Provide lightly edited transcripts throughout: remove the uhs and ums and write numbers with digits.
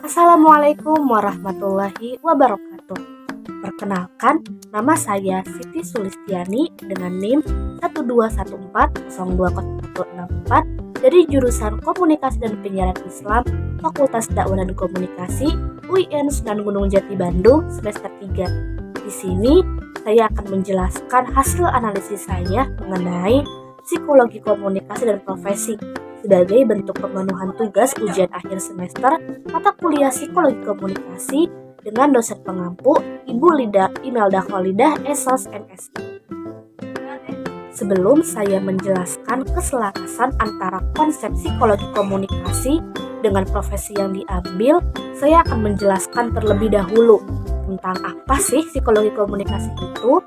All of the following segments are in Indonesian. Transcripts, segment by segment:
Assalamualaikum warahmatullahi wabarakatuh. Perkenalkan, nama saya Siti Sulistiani dengan NIM 121402064 dari jurusan Komunikasi dan Penyiaran Islam Fakultas Dakwah dan Komunikasi UIN Sunan Gunung Jati Bandung semester 3. Di sini saya akan menjelaskan hasil analisis saya mengenai psikologi komunikasi dan profesi sebagai bentuk pemenuhan tugas ujian akhir semester mata kuliah psikologi komunikasi dengan dosen pengampu Ibu Imelda Kholidah SOS MSI. Sebelum saya menjelaskan keselarasan antara konsep psikologi komunikasi dengan profesi yang diambil, saya akan menjelaskan terlebih dahulu tentang apa sih psikologi komunikasi itu.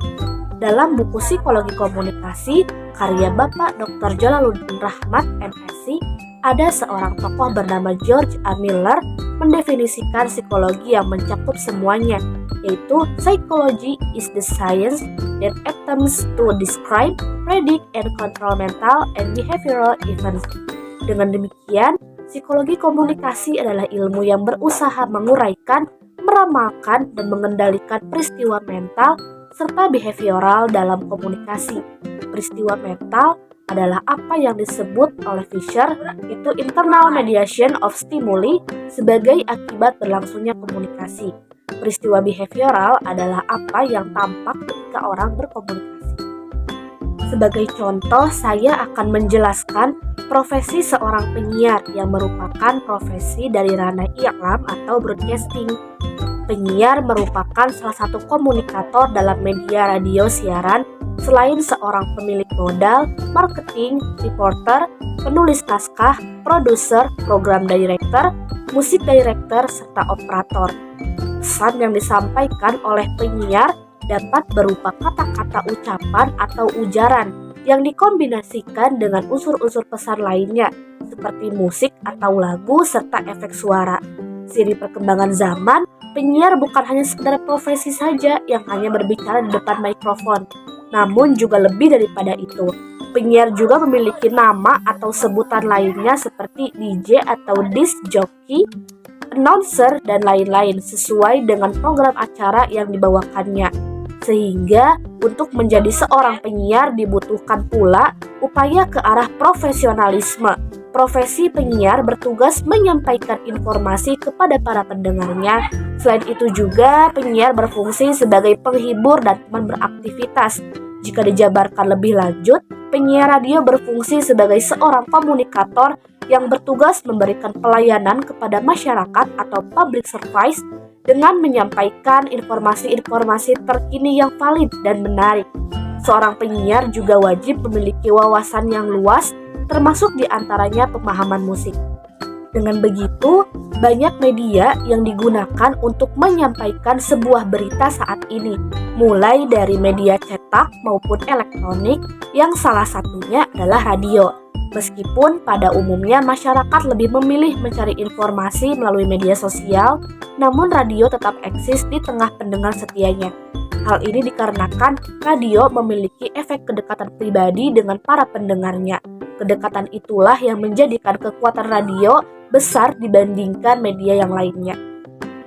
Dalam buku Psikologi Komunikasi karya Bapak Dr. Jalaluddin Rahmat MSc, ada seorang tokoh bernama George A. Miller mendefinisikan psikologi yang mencakup semuanya, yaitu psychology is the science that attempts to describe, predict, and control mental and behavioral events. Dengan demikian, psikologi komunikasi adalah ilmu yang berusaha menguraikan, meramalkan, dan mengendalikan peristiwa mental serta behavioral dalam komunikasi. Peristiwa mental adalah apa yang disebut oleh Fisher itu internal mediation of stimuli sebagai akibat berlangsungnya komunikasi. Peristiwa behavioral adalah apa yang tampak ketika orang berkomunikasi. Sebagai contoh, saya akan menjelaskan profesi seorang penyiar yang merupakan profesi dari ranah iklan atau broadcasting. Penyiar merupakan salah satu komunikator dalam media radio siaran selain seorang pemilik modal, marketing, reporter, penulis naskah, produser, program director, musik director, serta operator. Pesan yang disampaikan oleh penyiar dapat berupa kata-kata ucapan atau ujaran yang dikombinasikan dengan unsur-unsur pesan lainnya seperti musik atau lagu serta efek suara. Seiring perkembangan zaman, penyiar bukan hanya sekedar profesi saja yang hanya berbicara di depan mikrofon, namun juga lebih daripada itu. Penyiar juga memiliki nama atau sebutan lainnya seperti DJ atau disc jockey, announcer, dan lain-lain sesuai dengan program acara yang dibawakannya. Sehingga untuk menjadi seorang penyiar dibutuhkan pula upaya ke arah profesionalisme. Profesi penyiar bertugas menyampaikan informasi kepada para pendengarnya. Selain itu juga penyiar berfungsi sebagai penghibur dan teman beraktivitas. Jika dijabarkan lebih lanjut, penyiar radio berfungsi sebagai seorang komunikator yang bertugas memberikan pelayanan kepada masyarakat atau public service dengan menyampaikan informasi-informasi terkini yang valid dan menarik. Seorang penyiar juga wajib memiliki wawasan yang luas, termasuk diantaranya pemahaman musik. Dengan begitu, banyak media yang digunakan untuk menyampaikan sebuah berita saat ini, mulai dari media cetak maupun elektronik, yang salah satunya adalah radio. Meskipun pada umumnya masyarakat lebih memilih mencari informasi melalui media sosial, namun radio tetap eksis di tengah pendengar setianya. Hal ini dikarenakan radio memiliki efek kedekatan pribadi dengan para pendengarnya. Kedekatan itulah yang menjadikan kekuatan radio besar dibandingkan media yang lainnya.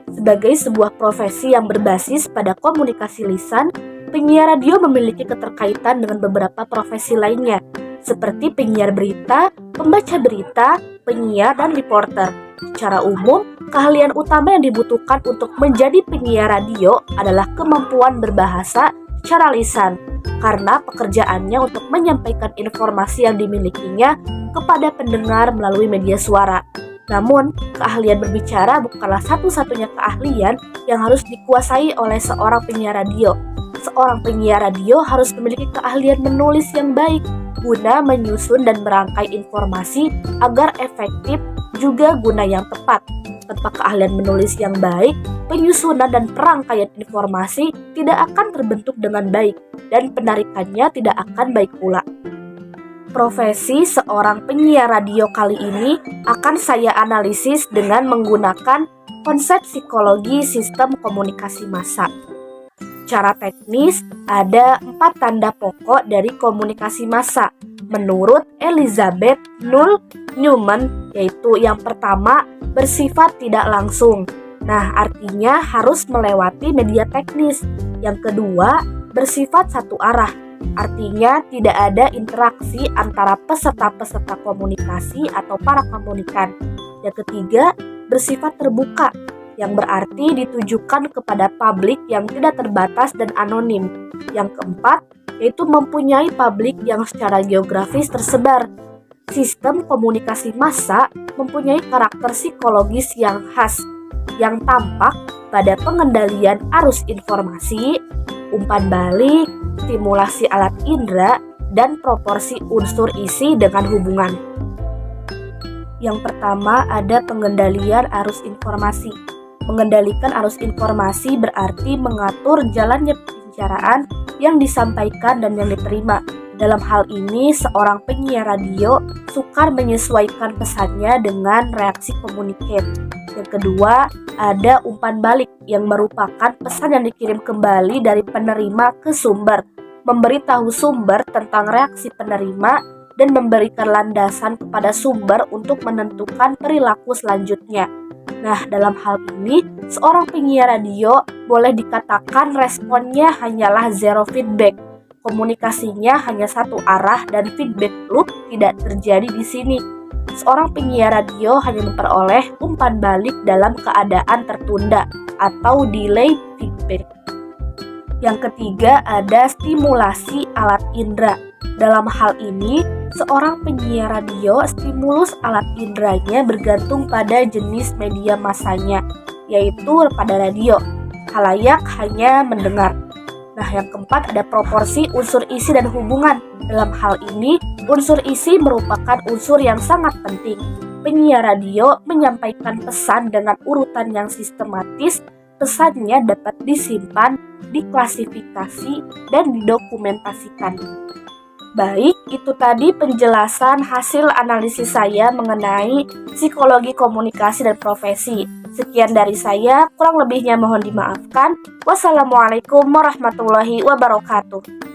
Sebagai sebuah profesi yang berbasis pada komunikasi lisan, penyiar radio memiliki keterkaitan dengan beberapa profesi lainnya, seperti penyiar berita, pembaca berita, penyiar, dan reporter. Secara umum, keahlian utama yang dibutuhkan untuk menjadi penyiar radio adalah kemampuan berbahasa secara lisan, karena pekerjaannya untuk menyampaikan informasi yang dimilikinya kepada pendengar melalui media suara. Namun, keahlian berbicara bukanlah satu-satunya keahlian yang harus dikuasai oleh seorang penyiar radio. Seorang penyiar radio harus memiliki keahlian menulis yang baik guna menyusun dan merangkai informasi agar efektif, juga guna yang tepat. Tanpa keahlian menulis yang baik, penyusunan dan perangkaian informasi tidak akan terbentuk dengan baik dan penarikannya tidak akan baik pula. Profesi seorang penyiar radio kali ini akan saya analisis dengan menggunakan konsep psikologi sistem komunikasi massa. Secara teknis, ada 4 tanda pokok dari komunikasi massa, menurut Elizabeth Null Newman, yaitu yang pertama, bersifat tidak langsung. Nah, artinya harus melewati media teknis. Yang kedua, bersifat satu arah. Artinya tidak ada interaksi antara peserta-peserta komunikasi atau para komunikan. Yang ketiga, bersifat terbuka, yang berarti ditujukan kepada publik yang tidak terbatas dan anonim. Yang keempat, yaitu mempunyai publik yang secara geografis tersebar. Sistem komunikasi massa mempunyai karakter psikologis yang khas, yang tampak pada pengendalian arus informasi, umpan balik, stimulasi alat indera, dan proporsi unsur isi dengan hubungan. Yang pertama ada pengendalian arus informasi. Mengendalikan arus informasi berarti mengatur jalannya pembicaraan yang disampaikan dan yang diterima. Dalam hal ini, seorang penyiar radio sukar menyesuaikan pesannya dengan reaksi komunikan. Yang kedua, ada umpan balik yang merupakan pesan yang dikirim kembali dari penerima ke sumber, memberitahu sumber tentang reaksi penerima dan memberikan landasan kepada sumber untuk menentukan perilaku selanjutnya. Nah, dalam hal ini, seorang penyiar radio boleh dikatakan responnya hanyalah zero feedback. Komunikasinya hanya satu arah dan feedback loop tidak terjadi di sini. Seorang penyiar radio hanya memperoleh umpan balik dalam keadaan tertunda atau delay feedback. Yang ketiga ada stimulasi alat indera. Dalam hal ini, seorang penyiar radio stimulus alat inderanya bergantung pada jenis media massanya, yaitu pada radio. Khalayak hanya mendengar. Nah, yang keempat ada proporsi unsur isi dan hubungan. Dalam hal ini, unsur isi merupakan unsur yang sangat penting. Penyiar radio menyampaikan pesan dengan urutan yang sistematis. Pesannya dapat disimpan, diklasifikasi, dan didokumentasikan. Baik, itu tadi penjelasan hasil analisis saya mengenai psikologi komunikasi dan profesi. Sekian dari saya, kurang lebihnya mohon dimaafkan. Wassalamualaikum warahmatullahi wabarakatuh.